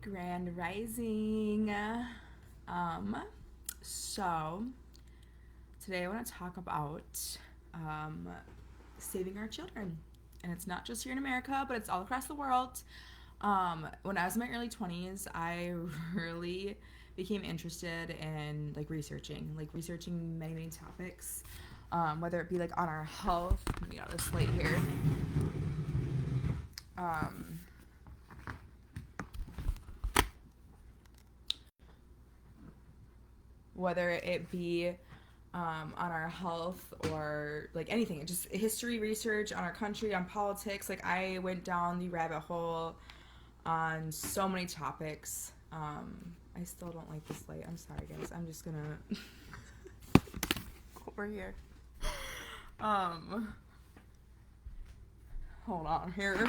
Grand Rising. Um, so today I want to talk about um, saving our children, and it's not just here in America, but it's all across the world. When I was in my early 20s, I really became interested in researching many topics, whether it be like on our health. Let me get out this slate here. Um, whether it be on our health or like anything, just history research on our country, on politics. Like I went down the rabbit hole on so many topics. I still don't like this light. I'm sorry, guys. I'm just gonna over here. Um, Hold on here.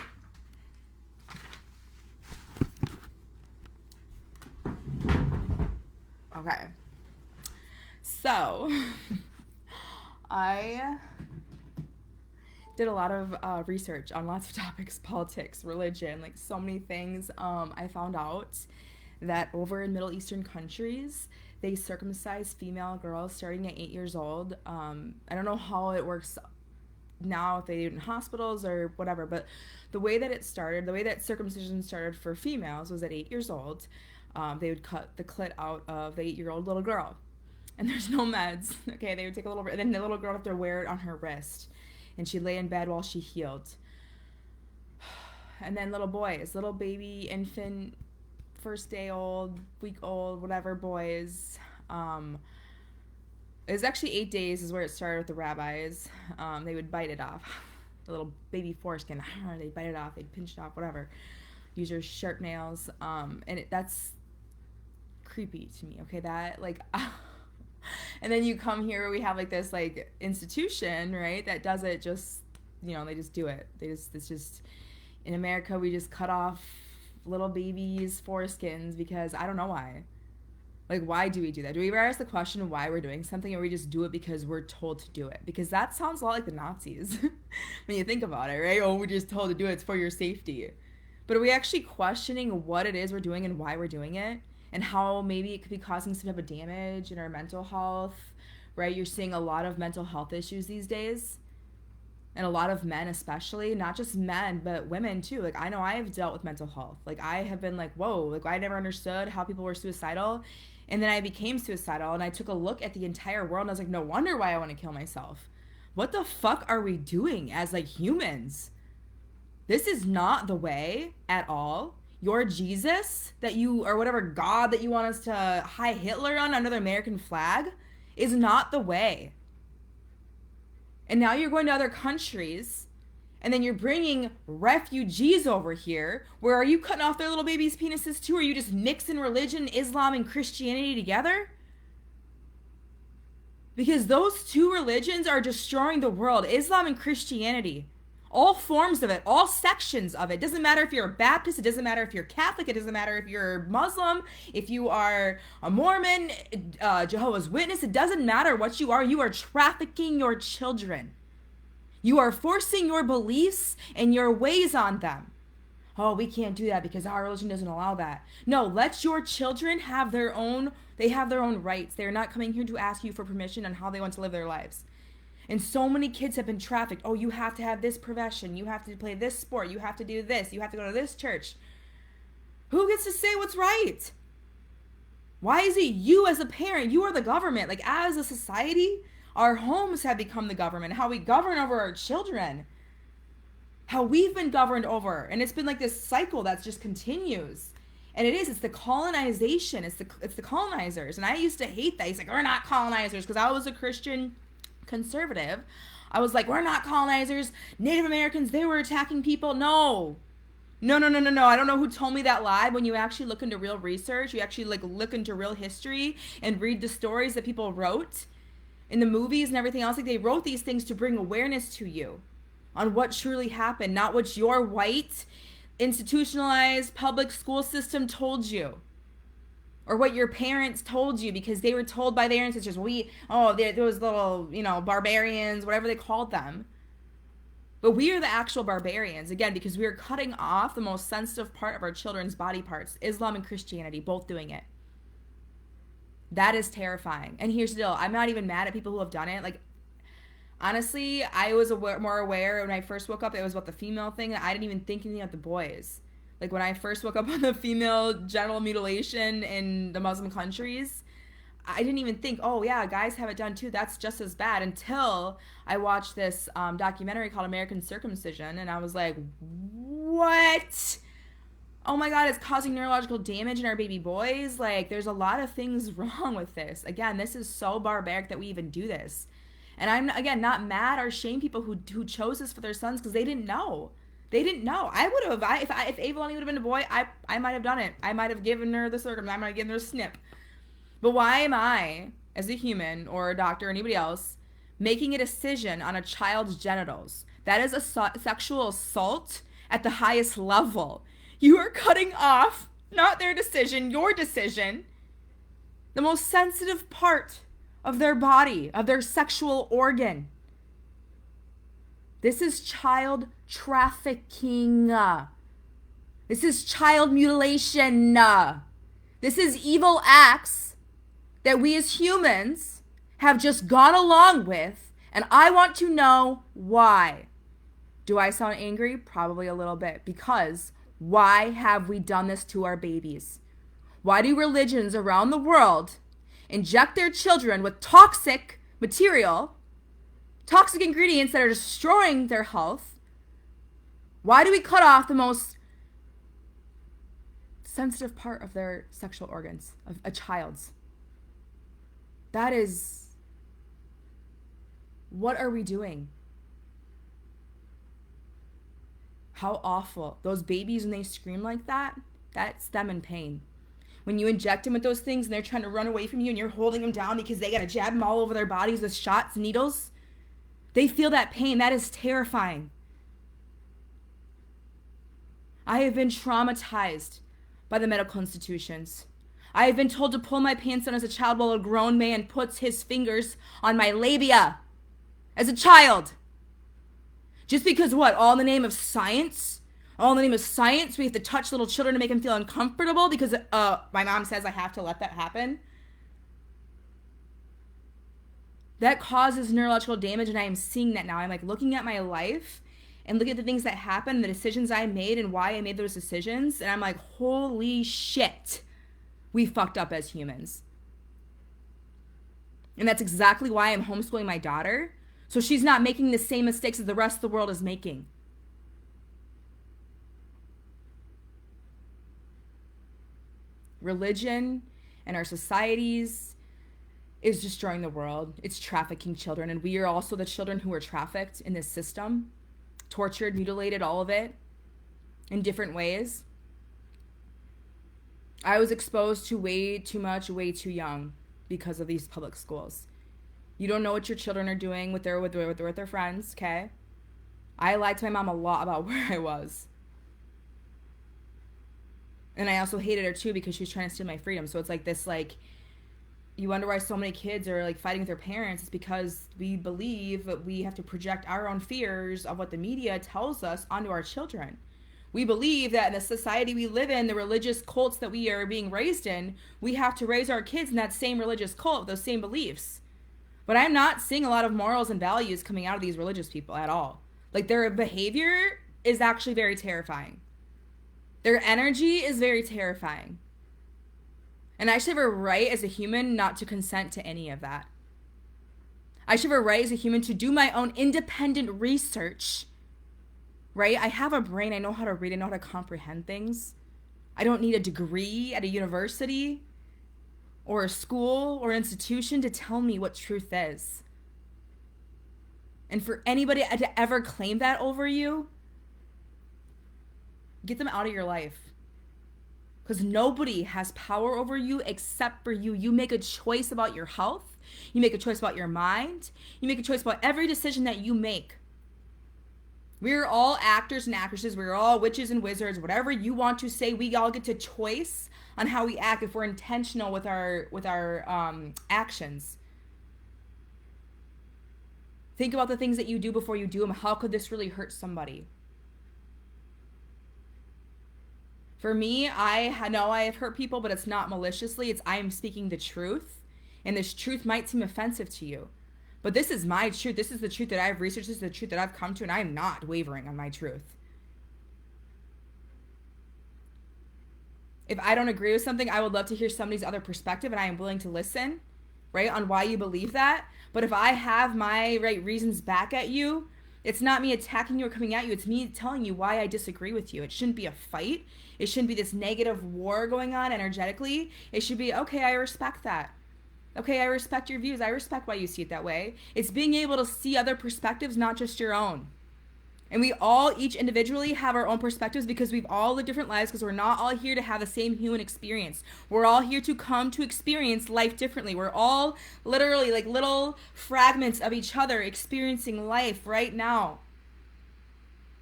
Okay. So, I did a lot of research on lots of topics, politics, religion, like so many things. I found out that over in Middle Eastern countries, they circumcise female girls starting at 8 years old. I don't know how it works now, if they do it in hospitals or whatever, but the way that circumcision started for females was at 8 years old. They would cut the clit out of the 8-year-old little girl. And there's no meds. Okay, they would take a little, and then the little girl would have to wear it on her wrist, and she'd lay in bed while she healed. And then little boys, little baby, infant, first day old, week old, whatever boys. It was actually 8 days is where it started with the rabbis. They would bite it off, the little baby foreskin. They'd bite it off, they'd pinch it off, whatever. Use your sharp nails, that's creepy to me. Okay, that like. And then you come here, we have like this like institution, right, that does it just, they just do it. It's just, in America, we just cut off little babies' foreskins because I don't know why. Like, why do we do that? Do we ever ask the question why we're doing something, or we just do it because we're told to do it? Because that sounds a lot like the Nazis when you think about it, right? Oh, we're just told to do it, it's for your safety. But are we actually questioning what it is we're doing and why we're doing it? And how maybe it could be causing some type of damage in our mental health, right? You're seeing a lot of mental health issues these days. And a lot of men especially, not just men, but women too. Like, I know I have dealt with mental health. Like, I have been like, whoa, like, I never understood how people were suicidal. And then I became suicidal, and I took a look at the entire world, and I was like, no wonder why I want to kill myself. What the fuck are we doing as, like, humans? This is not the way at all. Your Jesus that you, or whatever God that you want us to high Hitler on under the American flag, is not the way. And now you're going to other countries, and then you're bringing refugees over here. Where are you cutting off their little babies' penises too? Are you just mixing religion, Islam, and Christianity together? Because those two religions are destroying the world. Islam and Christianity. All forms of it, all sections of it. Doesn't matter if you're a Baptist, it doesn't matter if you're Catholic, it doesn't matter if you're Muslim, if you are a Mormon, Jehovah's Witness, it doesn't matter what you are trafficking your children. You are forcing your beliefs and your ways on them. Oh, we can't do that because our religion doesn't allow that. No, let your children have their own, they have their own rights. They're not coming here to ask you for permission on how they want to live their lives. And so many kids have been trafficked. Oh, you have to have this profession. You have to play this sport. You have to do this. You have to go to this church. Who gets to say what's right? Why is it you as a parent? You are the government. Like, as a society, our homes have become the government. How we govern over our children. How we've been governed over. And it's been like this cycle that just continues. And it's the colonization. It's the colonizers. And I used to hate that. He's like, we're not colonizers, because I was a Christian conservative. I was like, we're not colonizers. Native Americans, they were attacking people. No. I don't know who told me that lie. When you actually look into real research, you actually like look into real history and read the stories that people wrote in the movies and everything else. Like, they wrote these things to bring awareness to you on what truly happened, not what your white institutionalized public school system told you. Or what your parents told you, because they were told by their ancestors, those little, barbarians, whatever they called them. But we are the actual barbarians, again, because we are cutting off the most sensitive part of our children's body parts. Islam and Christianity, both doing it. That is terrifying. And here's the deal. I'm not even mad at people who have done it. Like, honestly, I was more aware when I first woke up. It was about the female thing. I didn't even think anything about the boys. Like, when I first woke up on the female genital mutilation in the Muslim countries, I didn't even think, oh, yeah, guys have it done too. That's just as bad, until I watched this documentary called American Circumcision. And I was like, what? Oh my God, it's causing neurological damage in our baby boys. Like, there's a lot of things wrong with this. Again, this is so barbaric that we even do this. And I'm, again, not mad or shame people who chose this for their sons, because they didn't know. They didn't know. I would have. If Avalon would have been a boy, I might have done it. I might have given her the circum. I might have given her a snip. But why am I, as a human or a doctor or anybody else, making a decision on a child's genitals? That is a sexual assault at the highest level. You are cutting off, not their decision, your decision, the most sensitive part of their body, of their sexual organ. This is child trafficking. This is child mutilation. This is evil acts that we as humans have just gone along with, and I want to know why. Do I sound angry? Probably a little bit, because why have we done this to our babies? Why do religions around the world inject their children with toxic material, toxic ingredients that are destroying their health? Why do we cut off the most sensitive part of their sexual organs, of a child's? That is, what are we doing? How awful. Those babies, when they scream like that, that's them in pain. When you inject them with those things and they're trying to run away from you and you're holding them down because they got to jab them all over their bodies with shots, needles, they feel that pain. That is terrifying. I have been traumatized by the medical institutions. I have been told to pull my pants down as a child while a grown man puts his fingers on my labia as a child. Just because what? All in the name of science? All in the name of science, we have to touch little children to make them feel uncomfortable because my mom says I have to let that happen? That causes neurological damage, and I am seeing that now. I'm like looking at my life and looking at the things that happened, the decisions I made and why I made those decisions, and I'm like, holy shit, we fucked up as humans. And that's exactly why I'm homeschooling my daughter, so she's not making the same mistakes that the rest of the world is making. Religion and our societies is destroying the world. It's trafficking children, and we are also the children who are trafficked in this system, tortured, mutilated, all of it, in different ways. I was exposed to way too much, way too young because of these public schools. You don't know what your children are doing with their friends, okay? I lied to my mom a lot about where I was. And I also hated her too because she was trying to steal my freedom. So it's like this, like, you wonder why so many kids are like fighting with their parents. It's because we believe that we have to project our own fears of what the media tells us onto our children. We believe that in the society we live in, the religious cults that we are being raised in, we have to raise our kids in that same religious cult, those same beliefs. But I'm not seeing a lot of morals and values coming out of these religious people at all. Like, their behavior is actually very terrifying. Their energy is very terrifying. And I should have a right as a human not to consent to any of that. I should have a right as a human to do my own independent research, right? I have a brain. I know how to read. I know how to comprehend things. I don't need a degree at a university or a school or institution to tell me what truth is. And for anybody to ever claim that over you, get them out of your life. Because nobody has power over you except for you. You make a choice about your health. You make a choice about your mind. You make a choice about every decision that you make. We're all actors and actresses. We're all witches and wizards. Whatever you want to say, we all get to choice on how we act if we're intentional with our actions. Think about the things that you do before you do them. How could this really hurt somebody? For me, I know I have hurt people, but it's not maliciously. It's I am speaking the truth. And this truth might seem offensive to you. But this is my truth. This is the truth that I've researched. This is the truth that I've come to, and I am not wavering on my truth. If I don't agree with something, I would love to hear somebody's other perspective, and I am willing to listen, right, on why you believe that. But if I have my right reasons back at you, it's not me attacking you or coming at you. It's me telling you why I disagree with you. It shouldn't be a fight. It shouldn't be this negative war going on energetically. It should be, okay, I respect that. Okay, I respect your views. I respect why you see it that way. It's being able to see other perspectives, not just your own. And we all, each individually, have our own perspectives because we've all lived different lives, because we're not all here to have the same human experience. We're all here to come to experience life differently. We're all literally like little fragments of each other experiencing life right now.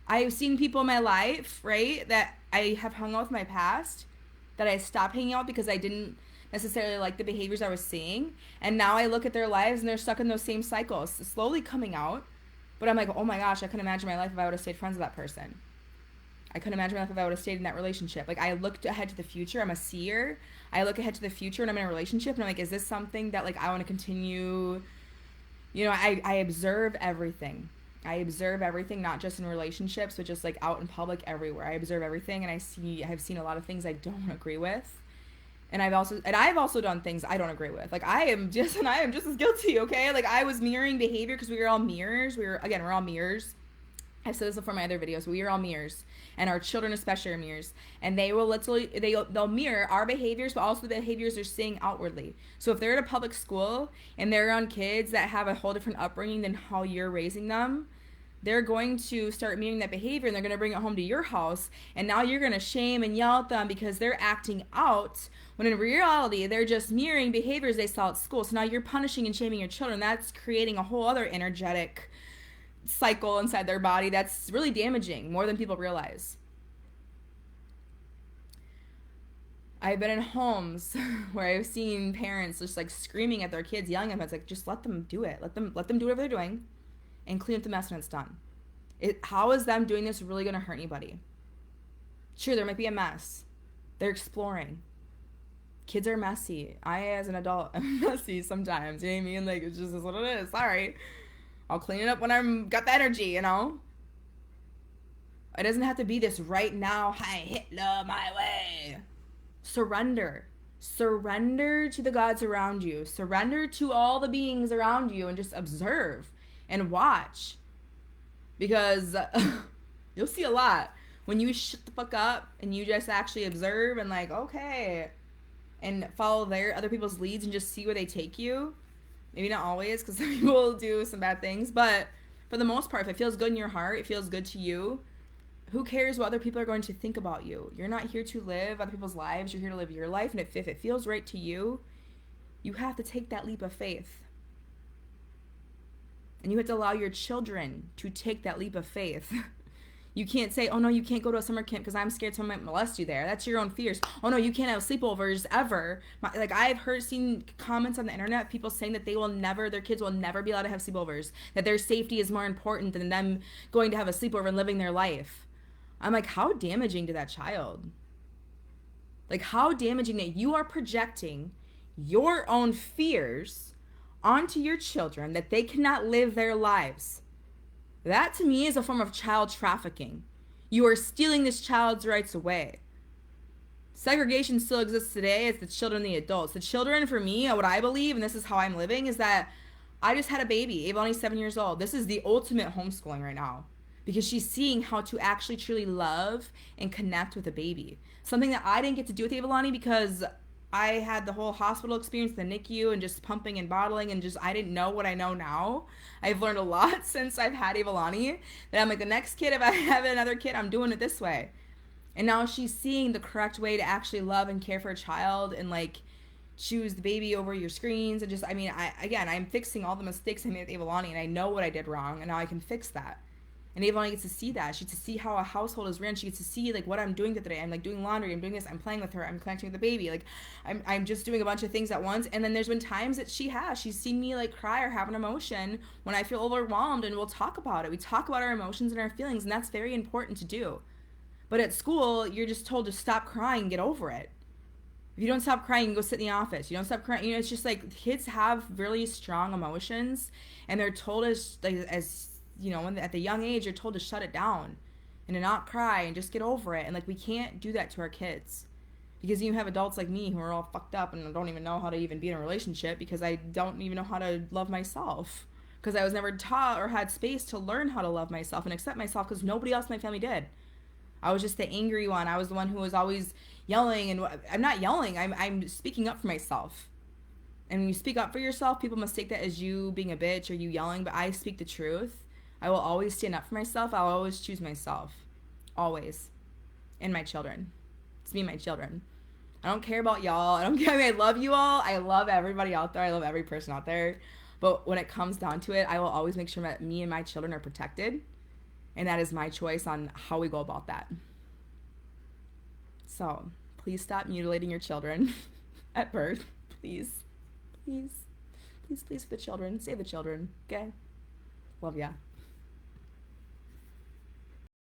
I've seen people in my life, right, that I have hung out with in my past, that I stopped hanging out because I didn't necessarily like the behaviors I was seeing. And now I look at their lives and they're stuck in those same cycles, slowly coming out. But I'm like, oh my gosh, I couldn't imagine my life if I would have stayed friends with that person. I couldn't imagine my life if I would have stayed in that relationship. Like, I looked ahead to the future. I'm a seer. I look ahead to the future and I'm in a relationship and I'm like, is this something that like I want to continue? You know, I observe everything. I observe everything, not just in relationships, but just like out in public everywhere. I observe everything, and I've seen a lot of things I don't agree with. And I've also done things I don't agree with. Like I am just as guilty, okay? Like I was mirroring behavior because we were all mirrors. We're all mirrors. I've said this before in my other videos. We are all mirrors, and our children especially are mirrors. And they will literally they'll mirror our behaviors, but also the behaviors they're seeing outwardly. So if they're at a public school and they're around kids that have a whole different upbringing than how you're raising them, they're going to start mirroring that behavior, and they're going to bring it home to your house. And now you're going to shame and yell at them because they're acting out, when in reality, they're just mirroring behaviors they saw at school. So now you're punishing and shaming your children. That's creating a whole other energetic cycle inside their body that's really damaging, more than people realize. I've been in homes where I've seen parents just like screaming at their kids, yelling at them. It's like, just let them do it. Let them do whatever they're doing and clean up the mess when it's done. How is them doing this really going to hurt anybody? Sure, there might be a mess. They're exploring. Kids are messy. I, as an adult, am messy sometimes. You know what I mean? Like, it's just what it is. Sorry. I'll clean it up when I'm got the energy, you know? It doesn't have to be this right now, hi Hitler, my way. Surrender. Surrender to the gods around you. Surrender to all the beings around you and just observe and watch. Because you'll see a lot when you shut the fuck up and you just actually observe and like, okay, and follow other people's leads and just see where they take you. Maybe not always, because some people do some bad things, but for the most part, if it feels good in your heart, it feels good to you, who cares what other people are going to think about you? You're not here to live other people's lives. You're here to live your life. And if it feels right to you, you have to take that leap of faith. And you have to allow your children to take that leap of faith. You can't say, oh no, you can't go to a summer camp because I'm scared someone might molest you there. That's your own fears. Oh no, you can't have sleepovers ever. Like I've seen comments on the internet, people saying that their kids will never be allowed to have sleepovers. That their safety is more important than them going to have a sleepover and living their life. I'm like, how damaging to that child? Like how damaging that you are projecting your own fears onto your children, that they cannot live their lives. That to me is a form of child trafficking. You are stealing this child's rights away. Segregation still exists today. It's the children and the adults. The children, for me, what I believe, and this is how I'm living, is that I just had a baby. Avalani's 7 years old. This is the ultimate homeschooling right now, because she's seeing how to actually truly love and connect with a baby. Something that I didn't get to do with Avalani because I had the whole hospital experience, the NICU, and just pumping and bottling, and just I didn't know what I know now. I've learned a lot since I've had Avalani, that I'm like, the next kid, if I have another kid, I'm doing it this way. And now she's seeing the correct way to actually love and care for a child, and like choose the baby over your screens, and just, I mean, I'm fixing all the mistakes I made with Avalani, and I know what I did wrong, and now I can fix that. And Ava only gets to see that. She gets to see how a household is ran. She gets to see like what I'm doing today. I'm like doing laundry. I'm doing this. I'm playing with her. I'm connecting with the baby. Like I'm just doing a bunch of things at once. And then there's been times that she's seen me like cry or have an emotion when I feel overwhelmed, and we'll talk about it. We talk about our emotions and our feelings, and that's very important to do. But at school, you're just told to stop crying and get over it. If you don't stop crying, you go sit in the office. You don't stop crying. It's just like kids have really strong emotions, and they're told as when at the young age, you're told to shut it down and to not cry and just get over it. And like we can't do that to our kids, because you have adults like me who are all fucked up and don't even know how to even be in a relationship because I don't even know how to love myself, because I was never taught or had space to learn how to love myself and accept myself, because nobody else in my family did. I was just the angry one. I was the one who was always yelling, and I'm not yelling. I'm speaking up for myself. And when you speak up for yourself, people mistake that as you being a bitch or you yelling, but I speak the truth. I will always stand up for myself. I'll always choose myself. Always. And my children. It's me and my children. I don't care about y'all. I don't care. I mean, I love you all. I love everybody out there. I love every person out there. But when it comes down to it, I will always make sure that me and my children are protected. And that is my choice on how we go about that. So, please stop mutilating your children at birth. Please. Please. Please, please, for the children. Save the children. Okay? Love ya.